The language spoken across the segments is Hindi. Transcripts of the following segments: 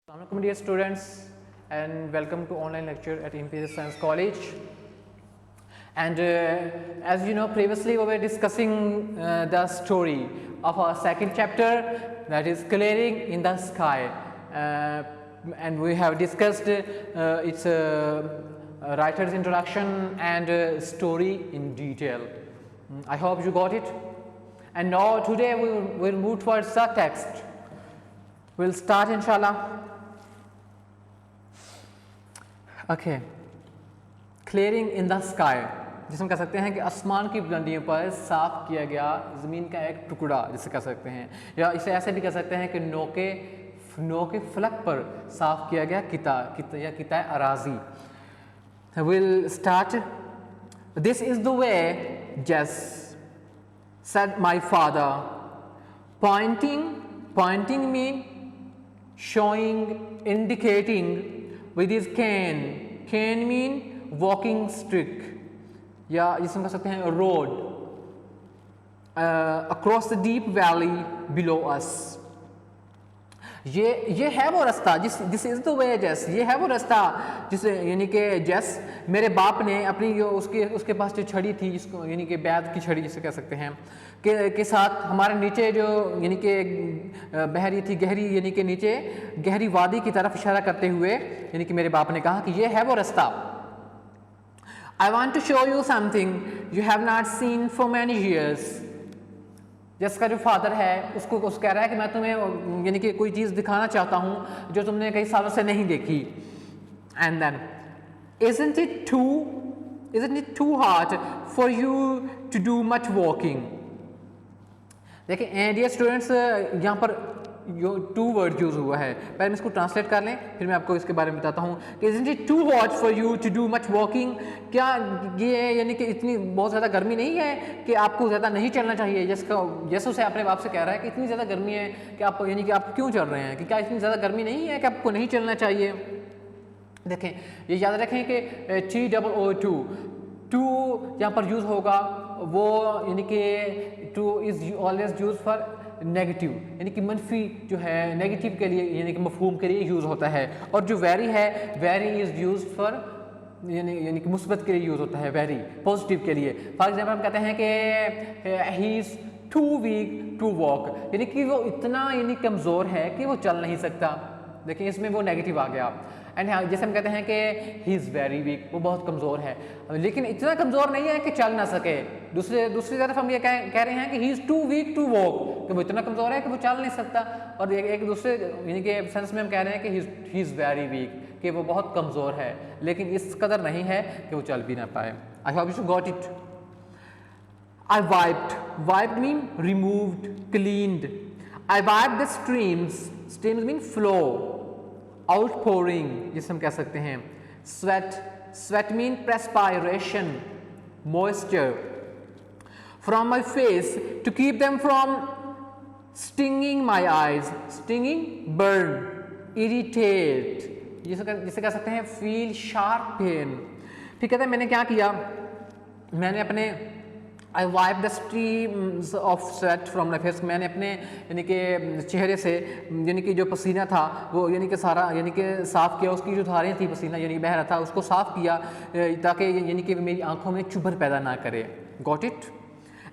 Assalamualaikum dear students, and welcome to online lecture at Imperial Science College. And as you know, previously we were discussing the story of our second chapter, that is Clearing in the Sky, and we have discussed its writer's introduction and story in detail. I hope you got it. And now today we will move towards the text. We'll start inshallah. Okay. Clearing in the sky, जिसे हम कह सकते हैं कि आसमान की बुलंदियों पर साफ किया गया ज़मीन का एक टुकड़ा जिसे कह सकते हैं, या इसे ऐसे भी कह सकते हैं कि नौ के फलक पर साफ किया गया किता अराजी. We'll start. This is the way, Jess, said my father, pointing me, showing, indicating with his cane. Cane mean walking stick, या जिसे हम कह सकते हैं road, across the deep valley below us. ये है वो रास्ता, दिस इज द वे जैस, ये है वो रास्ता जिसे यानी कि जैस मेरे बाप ने अपनी जो उसके पास जो छड़ी थी, जिसको यानी कि बैद की छड़ी जिसे कह सकते हैं, के साथ हमारे नीचे जो यानी कि बह रही थी गहरी, यानी कि नीचे गहरी वादी की तरफ इशारा करते हुए यानी कि मेरे बाप ने कहा कि ये है वो रास्ता. I want to show you something you have not seen for many years. जिसका जो फादर है उसको कह रहा है कि मैं तुम्हें यानी कि कोई चीज़ दिखाना चाहता हूँ जो तुमने कई सालों से नहीं देखी. And then isn't it too hard for you to do much walking. देखिए डियर स्टूडेंट्स, यहाँ पर जो टू वर्ड यूज़ हुआ है, पहले हम इसको ट्रांसलेट कर लें, फिर मैं आपको इसके बारे में बताता हूँ कि isn't it too hot for you to do much walking. क्या ये यानी कि इतनी बहुत ज़्यादा गर्मी नहीं है कि आपको ज़्यादा नहीं चलना चाहिए. जैसे उसे अपने बाप से कह रहा है कि इतनी ज़्यादा गर्मी है कि आप यानी कि आप क्यों चल रहे हैं, कि क्या इतनी ज़्यादा गर्मी नहीं है कि आपको नहीं चलना चाहिए. देखें, ये याद रखें कि TOO टू यहाँ पर यूज़ होगा, वो यानी कि two is always use for negative, यानी कि मनफी जो है नेगेटिव के लिए यानी कि मफहूम के लिए यूज़ होता है. और जो वेरी है, वेरी इज़ यूज फॉर यानी कि मुस्बत के लिए यूज़ होता है, वेरी पॉजिटिव के लिए. फॉर एग्जाम्पल हम कहते हैं कि he is too weak to walk, यानी कि वो इतना यानी कमज़ोर है कि वो चल नहीं सकता. देखिए इसमें वो नेगेटिव आ गया. एंड जैसे हम कहते हैं कि ही इज़ वेरी वीक, वो बहुत कमज़ोर है, लेकिन इतना कमज़ोर नहीं है कि चल ना सके. दूसरी तरफ हम ये कह रहे हैं कि he is too weak to walk, कि वो इतना कमज़ोर है कि वो चल नहीं सकता. और एक दूसरे यानी कि सेंस में हम कह रहे हैं कि ही इज़ वेरी वीक, कि वो बहुत कमज़ोर है, लेकिन इस कदर नहीं है कि वो चल भी ना पाए. I hope you got it. I wiped mean removed, cleaned. I wiped the streams mean flow, outpouring जिसे हम कह सकते हैं. Sweat mean perspiration, moisture from my face to keep them from stinging my eyes. Stinging, burn, irritate, जिसे कह सकते हैं feel sharp pain. ठीक है, मैंने क्या किया, मैंने अपने I wiped the streams of sweat from my face. मैंने अपने यानी कि चेहरे से यानी कि जो पसीना था वो यानी कि सारा यानी कि साफ़ किया, उसकी जो धारें थी पसीना यानी बह रहा था उसको साफ़ किया, ताकि यानी कि मेरी आंखों में चुभन पैदा ना करे. Got it?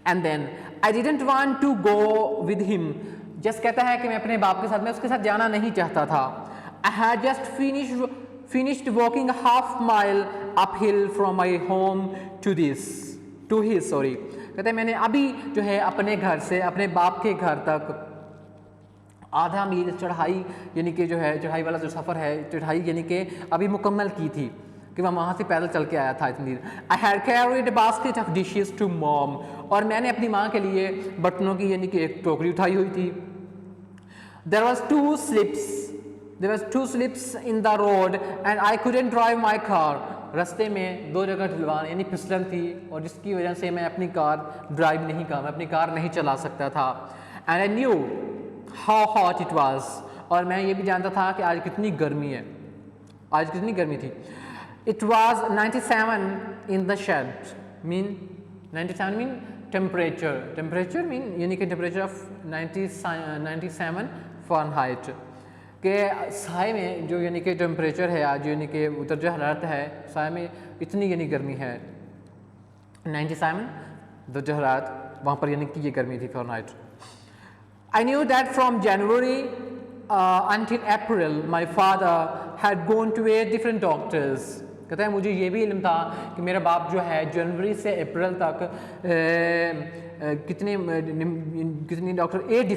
And then I didn't want to go with him. Just कहता है कि मैं अपने बाप के साथ, मैं उसके साथ जाना नहीं चाहता था. I had just finished walking a half mile uphill from my home to his. कहते हैं मैंने अभी जो है अपने घर से अपने बाप के घर तक आधा मील चढ़ाई, यानी कि जो है चढ़ाई वाला जो सफ़र है, चढ़ाई यानी कि अभी मुकम्मल की थी, कि मैं वहाँ से पैदल चल के आया था इतनी देर. I had carried a basket of dishes to mom. और मैंने अपनी माँ के लिए बर्तनों की यानी कि एक टोकरी उठाई हुई थी. There was two slips in the road and I couldn't drive my car. रास्ते में दो जगह ढलवान यानी फिसलन थी, और जिसकी वजह से मैं अपनी कार ड्राइव नहीं कर, मैं अपनी कार नहीं चला सकता था. And I knew how hot it was. और मैं ये भी जानता था कि आज कितनी गर्मी है, आज कितनी गर्मी थी. इट वाज 97 इन द शेड. 97 मीन टेम्परेचर मीन यानी कि टेम्परेचर ऑफ 97 Fahrenheit. कि साए में जो यानी कि टेम्परेचर है आज यानी कि दर्जा हरारत है साए में इतनी यानी गर्मी है 97 दर्जा हरारत वहाँ पर यानी कि ये गर्मी थी Fahrenheit. I knew that from January until April my father had gone to 8 different doctors। कहता है मुझे ये भी इल्म था कि मेरा बाप जो है जनवरी से अप्रैल तक कितने डॉक्टर 8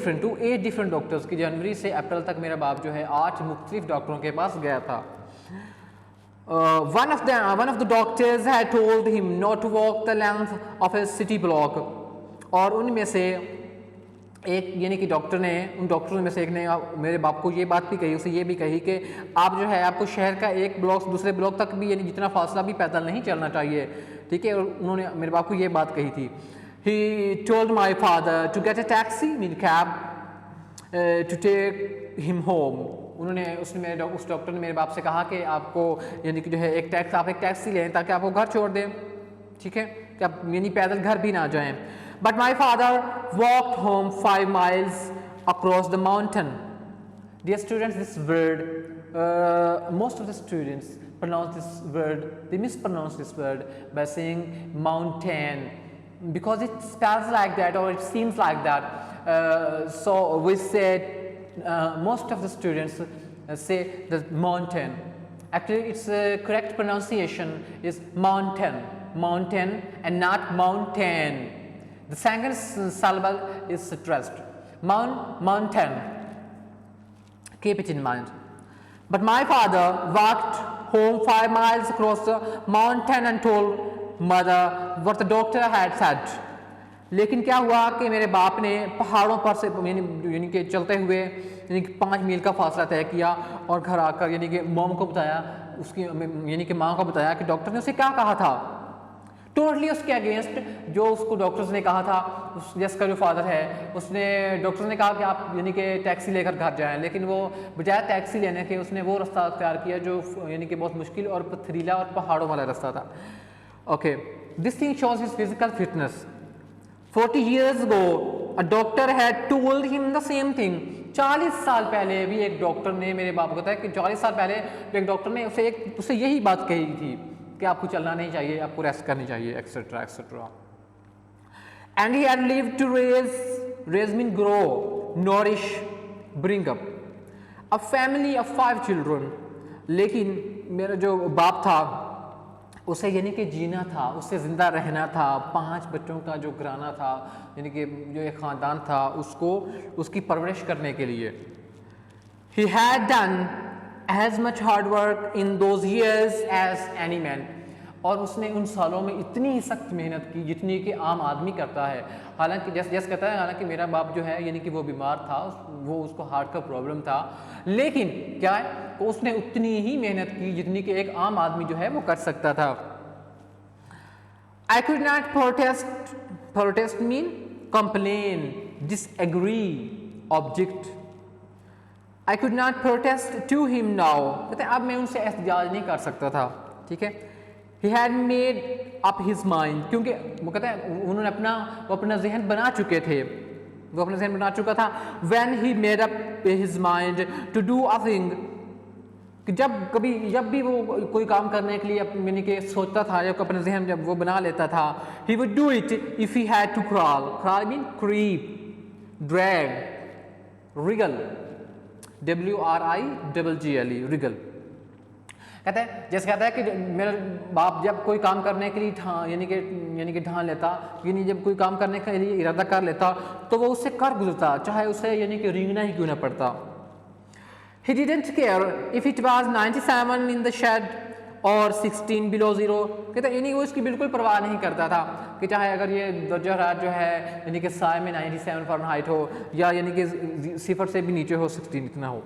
डिफरेंट डॉक्टर्स की जनवरी से अप्रैल तक मेरा बाप जो है 8 मुख्तलिफ डॉक्टरों के पास गया था। one of the doctors had told him not to walk the length of a city block। और उनमें से एक यानी कि डॉक्टर ने उन डॉक्टरों में से एक ने मेरे बाप को ये बात भी कही, उसे ये भी कही कि आप जो है आपको शहर का एक ब्लॉक से दूसरे ब्लॉक तक भी यानी जितना फासला भी पैदल नहीं चलना चाहिए, ठीक है। और उन्होंने मेरे बाप को ये बात कही थी। He told my father to get a taxi, mean cab, to take him home। उस डॉक्टर ने मेरे बाप से कहा कि आपको यानी कि जो है आप एक टैक्सी लें ताकि आपको घर छोड़ दें, ठीक है, कि आप यानी पैदल घर भी ना जाएं। But my father walked home 5 miles across the mountain। Dear students, this word, most of the students pronounce this word, they mispronounce this word by saying mountain because it spells like that or it seems like that. So we said most of the students say the mountain. Actually, its correct pronunciation is mountain and not mountain. The second syllable is stressed. Mountain. Keep it in mind. But my father walked home 5 miles across the mountain and told mother what the doctor had said। लेकिन क्या हुआ कि मेरे बाप ने पहाड़ों पर से यानी कि चलते हुए यानी कि 5 मील का फासला तय किया और घर आकर यानी कि मॉम को बताया, उसकी यानी कि माँ को बताया कि डॉक्टर ने उसे क्या कहा था। टोटली उसके अगेंस्ट जो उसको डॉक्टर्स ने कहा था, जिसका जो फादर है उसने डॉक्टर्स ने कहा कि आप यानी कि टैक्सी लेकर घर जाएं, लेकिन वो बजाय टैक्सी लेने के उसने वो रास्ता अख्तियार किया जो यानी कि बहुत मुश्किल और पथरीला और पहाड़ों वाला रास्ता था। Okay, this thing shows his physical fitness. 40 years ago a doctor had told him the same thing। 40 साल पहले भी एक डॉक्टर ने मेरे बाप को बताया कि 40 साल पहले एक डॉक्टर ने उसे यही बात कही थी कि आपको चलना नहीं चाहिए, आपको रेस्ट करनी चाहिए, etcetera etcetera. And he had lived to raise mean grow, nourish, bring up a family of 5 children। लेकिन मेरा जो बाप था उसे यानी कि जीना था, उससे ज़िंदा रहना था, 5 बच्चों का जो घराना था यानी कि जो एक ख़ानदान था उसको उसकी परवरिश करने के लिए। He had done as much hard work in those years as any man। और उसने उन सालों में इतनी ही सख्त मेहनत की जितनी कि आम आदमी करता है। हालांकि जैसे कहता है, हालांकि मेरा बाप जो है यानी कि वो बीमार था, वो उसको हार्ट का प्रॉब्लम था, लेकिन क्या है तो उसने उतनी ही मेहनत की जितनी कि एक आम आदमी जो है वो कर सकता था। I could not protest mean complain, disagree, object। I could not protest to him now। कहते हैं अब मैं उनसे एहतजाज नहीं कर सकता था, ठीक है। He had made up his mind, क्योंकि वो कहते हैं उन्होंने अपना जहन बना चुके थे, वो अपना जहन बना चुका था। When he made up his mind to do a thing, कि जब भी वो कोई काम करने के लिए यानी कि सोचता था, जब अपना जहन जब वो बना लेता था, he would do it if he had to crawl। crawl mean creep, drag, wriggle, WRIGGLE, wriggle। कहता है जैसे कहता है कि मेरा बाप जब कोई काम करने के लिए यानी कि ठान लेता, यानी जब कोई काम करने के लिए इरादा कर लेता तो वो उससे कर गुजरता, चाहे उसे यानी कि रेंगना ही क्यों ना पड़ता। He didn't care if it was 97 in the shed और 16 below zero। कहता है यानी वो इसकी बिल्कुल परवाह नहीं करता था कि चाहे अगर ये दर्जा हरारत जो है यानी कि साए में 97 फ़ारेनहाइट हो या यानी कि 0 से भी नीचे हो, 16 इतना हो।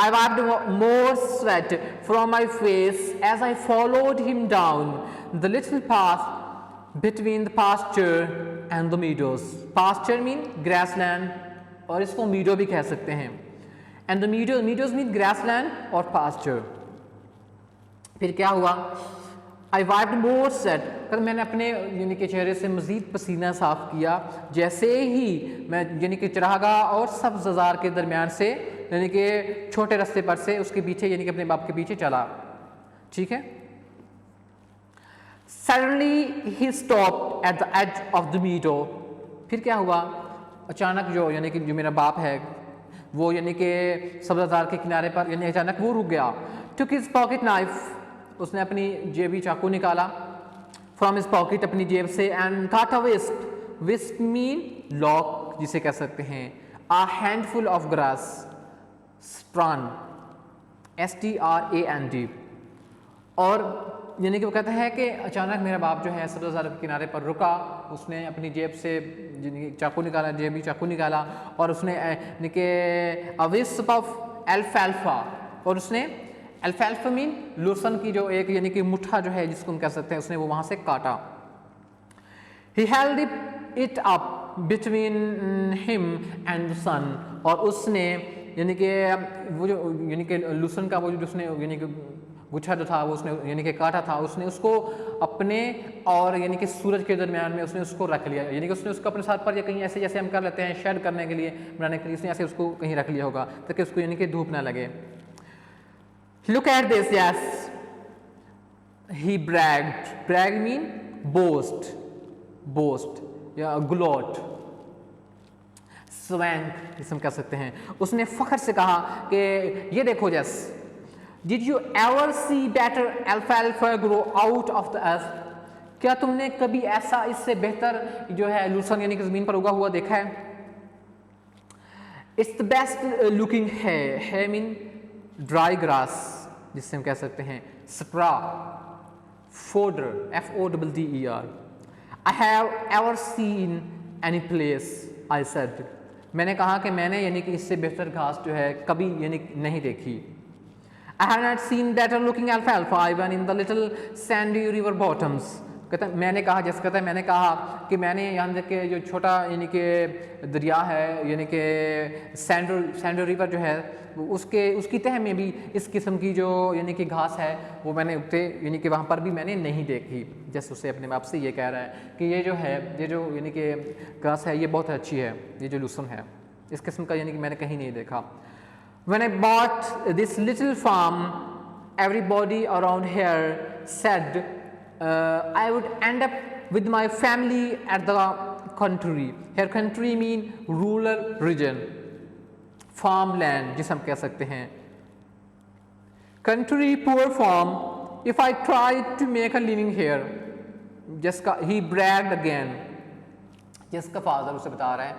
I wiped more sweat from my face as I followed him down the little path between the pasture and the meadows। Pasture mean grassland और इसको meadow भी कह सकते हैं, and the meadows mean grassland और pasture। फिर क्या हुआ? I wiped more sweat, कर मैंने अपने यानी कि चेहरे से मज़ीद पसीना साफ़ किया जैसे ही मैं यानी कि चरागाह और सब्ज़ ज़ार के दरमियान से यानी कि छोटे रास्ते पर से उसके पीछे यानी कि अपने बाप के पीछे चला। ठीक है। Suddenly he stopped at the edge of the meadow। फिर क्या हुआ, अचानक जो यानी कि जो मेरा बाप है वो यानी कि सब्ज़ार के किनारे पर यानी अचानक वो रुक गया। Took his pocket knife, उसने अपनी जेबी चाकू निकाला, फ्रॉम हिज पॉकेट, अपनी जेब से, and cut a wisp। wisp mean lock जिसे कह सकते हैं, a handful of grass, strand, STRAND। और यानी कि वो कहता है कि अचानक मेरा बाप जो है सब्ज़ार के किनारे पर रुका, उसने अपनी जेब से चाकू निकाला, जेबी चाकू निकाला, और उसने यानी कि a wisp of alfalfa, और उसने अल्फाल्फा मीन लहसुन की जो एक यानी कि मुट्ठा जो है जिसको हम कह सकते हैं, उसने वो वहाँ से काटा। He held it up between him and the sun, और उसने यानी कि वो जो यानी कि लहसुन का वो जो उसने यानी कि गुच्छा जो था वो उसने यानी कि काटा था, उसने उसको अपने और यानी कि सूरज के दरमियान में उसने उसको रख लिया, यानी कि उसने उसको अपने साथ पर या कहीं ऐसे जैसे हम कर लेते हैं शेड करने के लिए, बनाने के लिए, उसने ऐसे उसको कहीं रख लिया होगा ताकि उसको यानी कि धूप ना लगे। Look at this, yes, he bragged। brag mean boast, boast या gloat, swank जिसे हम कह सकते हैं। उसने फख्र से कहा कि ये देखो जस, did you ever see better alfalfa grow out of the earth? क्या तुमने कभी ऐसा इससे बेहतर जो है लहसुन यानी कि ज़मीन पर उगा हुआ देखा है? It's the best looking hay, hay mean dry grass जिससे हम कह सकते हैं, straw, fodder, FODDER। I have ever seen any place, I said। मैंने कहा कि मैंने यानी कि इससे बेहतर घास जो है कभी यानी नहीं देखी। I have not seen better looking alfalfa even in the little sandy river bottoms। कहता मैंने कहा, जैसे कहता है मैंने कहा कि मैंने यहाँ तक के जो छोटा यानी कि दरिया है यानी कि सैंडो रिवर जो है उसकी तह में भी इस किस्म की जो यानी कि घास है वो मैंने उगते यानी कि वहाँ पर भी मैंने नहीं देखी। जैसे उससे अपने बाप से ये कह रहा है कि ये जो है ये जो यानी कि घास है ये बहुत अच्छी है, ये जो लहसुन है इस किस्म का यानी कि मैंने कहीं नहीं देखा। When I bought this little farm, everybody around here said I would end up with my family at the country। Here country mean rural region, farmland जिसे हम कह सकते हैं। Country poor farm, if I tried to make a living here। जिसका he bragged again, जिसका फादर उसे बता रहा है,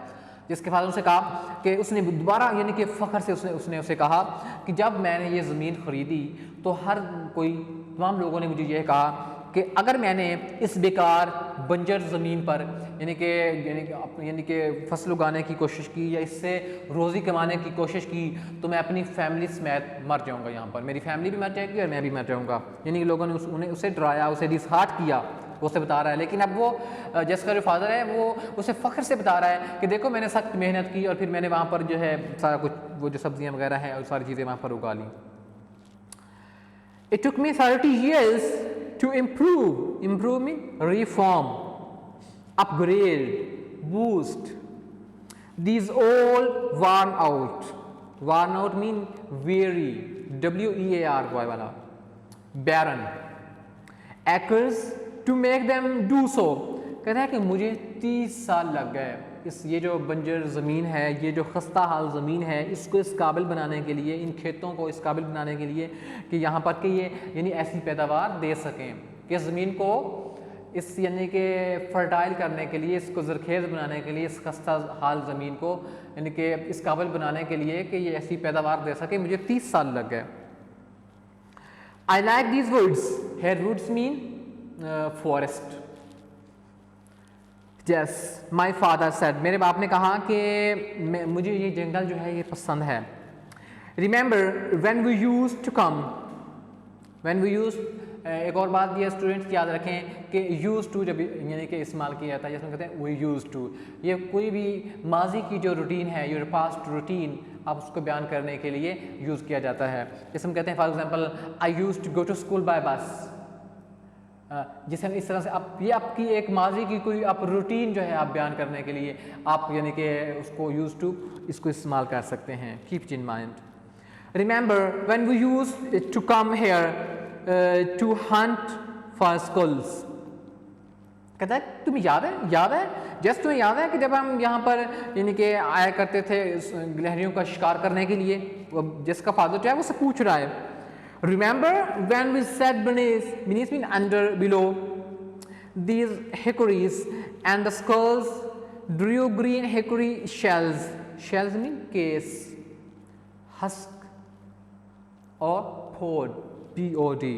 जिसके फादर उसे कहा कि उसने दोबारा यानी कि फ़ख्र से उसने उसे कहा कि जब मैंने ये ज़मीन ख़रीदी तो हर कोई तमाम लोगों ने मुझे यह कहा कि अगर मैंने इस बेकार बंजर ज़मीन पर यानी कि फसल उगाने की कोशिश की या इससे रोज़ी कमाने की कोशिश की तो मैं अपनी फैमिली समेत मर जाऊंगा, यहाँ पर मेरी फैमिली भी मर जाएगी और मैं भी मर जाऊंगा। यानी कि लोगों ने उन्हें उसे डराया, उसे डिसहार्ट किया, वो उसे बता रहा है। लेकिन अब वो जिसका जो फादर है वो उसे फ़ख्र से बता रहा है कि देखो मैंने सख्त मेहनत की और फिर मैंने वहाँ पर जो है सारा कुछ वो जो सब्जियाँ वगैरह हैं और सारी चीज़ें वहाँ पर उगा ली। It took me 30 years to improve mean reform, upgrade, boost these all worn out mean weary, WEAR वाला, barren acres to make them do so। कहता है कि मुझे 30 साल लग गए ये जो बंजर ज़मीन है, ये जो खस्ता हाल ज़मीन है, इसको इस काबिल बनाने के लिए, इन खेतों को इस काबिल बनाने के लिए कि यहाँ पर कि ये यानी ऐसी पैदावार दे सकें कि ज़मीन को इस यानी कि फर्टाइल करने के लिए, इसको ज़रखेज़ बनाने के लिए, इस खस्ता हाल ज़मीन को यानी कि इस काबिल बनाने के लिए कि ये ऐसी पैदावार दे सके, मुझे 30 साल लग गए। I like these woods, here woods mean forest। Yes, my father said, मेरे बाप ने कहा कि मुझे ये जंगल जो है ये पसंद है। Remember when we used to come, एक और बात ये स्टूडेंट्स याद रखें कि used to जब यानी कि इस्तेमाल किया जाता है जिसमें कहते हैं we used to, ये कोई भी माजी की जो रूटीन है, your past routine, आप उसको बयान करने के लिए यूज़ किया जाता है। जैसे हम कहते हैं for example I used to go to school by bus, जिसे हम इस तरह से आप ये आपकी एक माजी की कोई आप रूटीन जो है आप बयान करने के लिए आप यानी कि उसको यूज़ टू इसको इस्तेमाल कर सकते हैं. Keep it in mind. Remember when we use to come here to hunt for skulls. कहता है तुम्हें याद है जस्ट तुम्हें याद है कि जब हम यहाँ पर यानी कि आया करते थे गिलहरियों का शिकार करने के लिए. जिसका फादर जो है वो से पूछ रहा है. Remember when we sat beneath mean under below these hickories and the skulls drew green hickory shells. Shells mean case, husk or pod, P-O-D.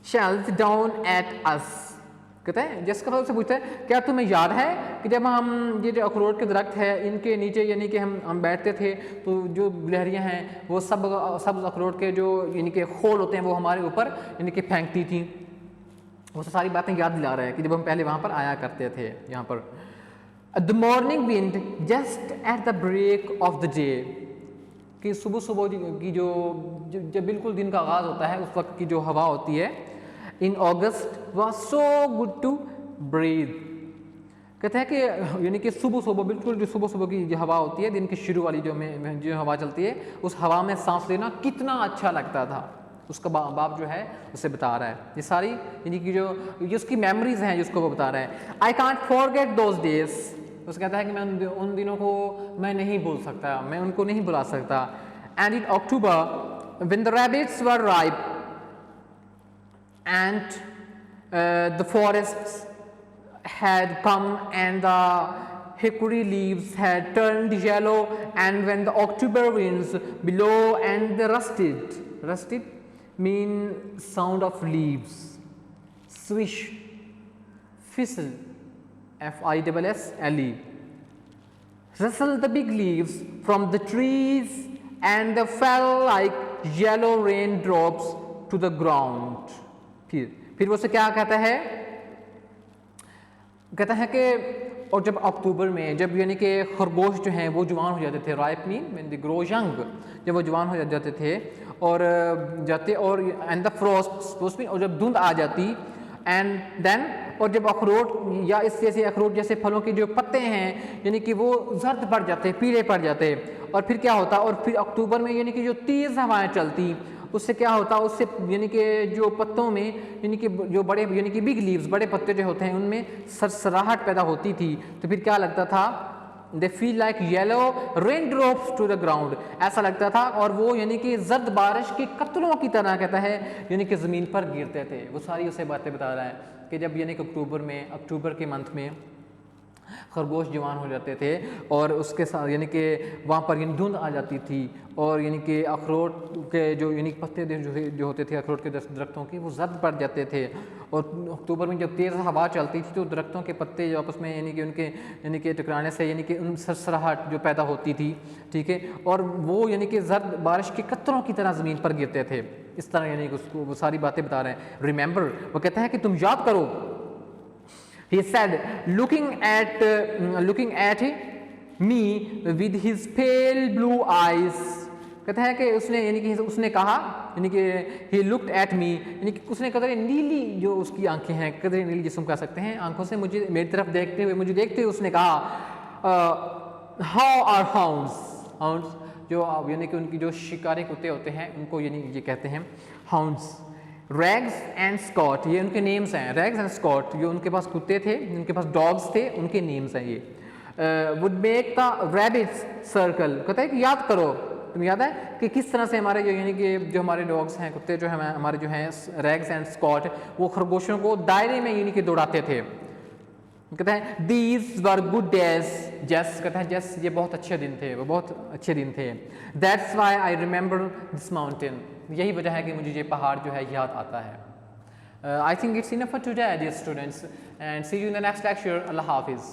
Shells down at us. कहते हैं जिसका फादर से पूछता है क्या तुम्हें याद है कि जब हम ये जो अखरोट के दरख्त है इनके नीचे यानी कि हम बैठते थे तो जो गिलहरियाँ हैं वो सब अखरोट के जो यानी कि खोल होते हैं वो हमारे ऊपर यानी कि फेंकती थी. वो सारी बातें याद दिला रहा है कि जब हम पहले वहाँ पर आया करते थे. यहाँ पर the morning wind just at the break of the day. कि सुबह की जो जब बिल्कुल दिन का आगाज़ होता है उस वक्त की जो हवा होती है in August was so good to breathe. कहते हैं कि यानी कि सुबह बिल्कुल जो सुबह की जो हवा होती है दिन की शुरू वाली जो हवा चलती है उस हवा में सांस लेना कितना अच्छा लगता था. उसका बाप जो है उसे बता रहा है ये सारी यानी कि जो उसकी मेमोरीज हैं जिसको वो बता रहा है. I can't forget those days. उसे कहता है कि मैं उन दिनों को मैं नहीं भूल सकता, मैं उनको नहीं भुला सकता. And in October when the rabbits were ripe and the forests had come and the hickory leaves had turned yellow and when the October winds blow and they rusted mean sound of leaves, swish, fizzle, F-I-S-S-L-E, rustle the big leaves from the trees and they fell like yellow raindrops to the ground. फिर वो से क्या कहता है कि और जब अक्टूबर में जब यानी कि खरगोश जो हैं वो जवान हो जाते थे. Ripe mean the grow young. जब वो जवान हो जाते थे और एंड द फ्रोस्ट मीन और जब धुंध आ जाती एंड देन और जब अखरोट या इस जैसे अखरोट जैसे फलों के जो पत्ते हैं यानी कि वो जर्द पड़ जाते, पीले पड़ जाते. और फिर क्या होता और फिर अक्टूबर में यानी कि जो तेज़ हवाएं चलती उससे क्या होता उससे यानी कि जो पत्तों में यानी कि जो बड़े यानी कि बिग लीव्स बड़े पत्ते जो होते हैं उनमें सरसराहट पैदा होती थी. तो फिर क्या लगता था they feel like yellow rain drops to the ground. ऐसा लगता था और वो यानी कि जर्द बारिश के कतरों की तरह कहता है यानी कि ज़मीन पर गिरते थे. वो सारी उसे बातें बता रहा है कि जब यानी कि अक्टूबर के मंथ में खरगोश जवान हो जाते थे और उसके साथ यानी कि वहाँ पर यानी धुंध आ जाती थी और यानी कि अखरोट के जो यानी पत्ते जो होते थे अखरोट के दरख्तों के वो जर्द पड़ जाते थे. और अक्टूबर में जब तेज़ हवा चलती थी तो दरख्तों के पत्ते जो आपस में यानी कि उनके यानी कि टकराने से यानी कि उन सरसराहट जो पैदा होती थी. ठीक है. और वो यानी कि जर्द बारिश के कतरों की तरह ज़मीन पर गिरते थे. इस तरह यानी कि उसको वो सारी बातें बता रहे हैं. रिमेंबर वो कहता है कि तुम याद करो. He said, looking at me with his pale blue eyes. कहता है कि उसने यानी कि उसने कहा यानी कि he looked at me यानी कि उसने कदर नीली जो उसकी आंखें हैं कदर नीली जिस्म कह सकते हैं आंखों से मेरी तरफ मुझे देखते हुए उसने कहा how are hounds जो यानी कि उनकी जो शिकारी कुत्ते होते हैं उनको यानी ये कहते हैं hounds. रैग्स एंड स्कॉट ये उनके नेम्स हैं. रैग्स एंड स्कॉट जो उनके पास कुत्ते थे उनके पास डॉग्स थे उनके नेम्स हैं ये. Would make the rabbits circle. कहता है कि याद करो तुम्हें याद है कि किस तरह से हमारे जो यानी कि जो हमारे डॉग्स हैं कुत्ते जो हैं हमारे जो हैं रैग्स एंड स्कॉट वो खरगोशों को दायरे में यानी कि दौड़ाते थे. कहता है दीज वर गुड डेज. जस कहता है जस ये बहुत अच्छे दिन थे वो बहुत अच्छे दिन थे. That's why I remember this mountain. यही वजह है कि मुझे ये पहाड़ जो है याद आता है. I think it's enough for today dear students and see you in the next lecture. अल्लाह हाफिज़.